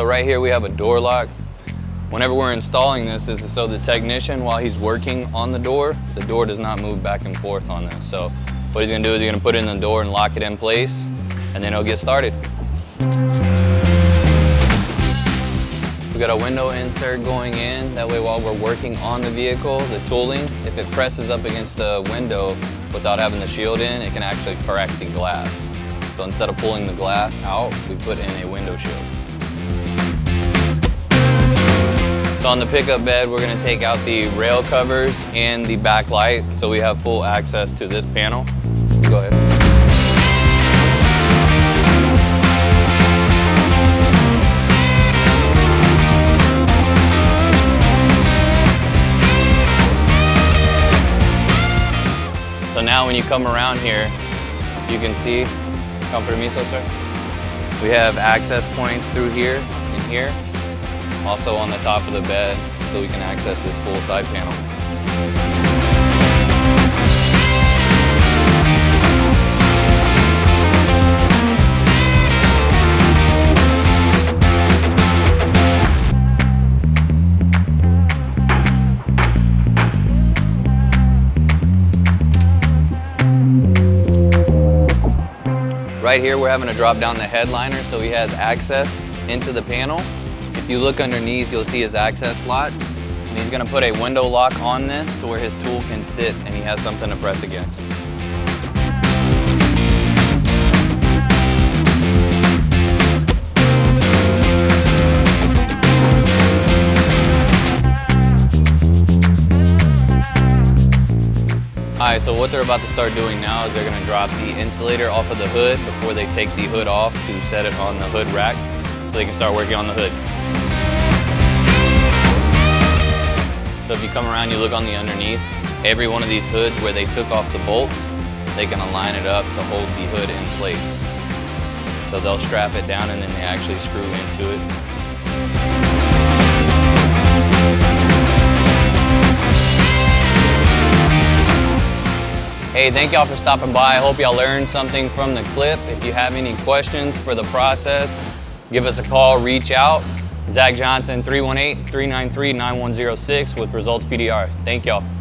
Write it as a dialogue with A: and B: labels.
A: right here we have a door lock. Whenever we're installing this is so the technician, while he's working on the door does not move back and forth on this. So what he's gonna do is he's gonna put it in the door and lock it in place, and then he'll get started. We got a window insert going in. That way while we're working on the vehicle, the tooling, if it presses up against the window without having the shield in, it can actually crack the glass. So instead of pulling the glass out, we put in a window shield. So on the pickup bed, we're gonna take out the rail covers and the backlight so we have full access to this panel. Go ahead. So now when you come around here, you can see, compromiso, sir? We have access points through here and here. Also on the top of the bed, so we can access this full side panel. Right here, we're having to drop down the headliner so he has access into the panel. If you look underneath, you'll see his access slots. And he's gonna put a window lock on this to where his tool can sit and he has something to press against. Alright, so what they're about to start doing now is they're going to drop the insulator off of the hood before they take the hood off to set it on the hood rack so they can start working on the hood. So if you come around, you look on the underneath, every one of these hoods where they took off the bolts, they can align it up to hold the hood in place. So they'll strap it down and then they actually screw into it. Hey, thank y'all for stopping by. I hope y'all learned something from the clip. If you have any questions for the process, give us a call, reach out. Zach Johnson, 318-393-9106 with Results PDR. Thank y'all.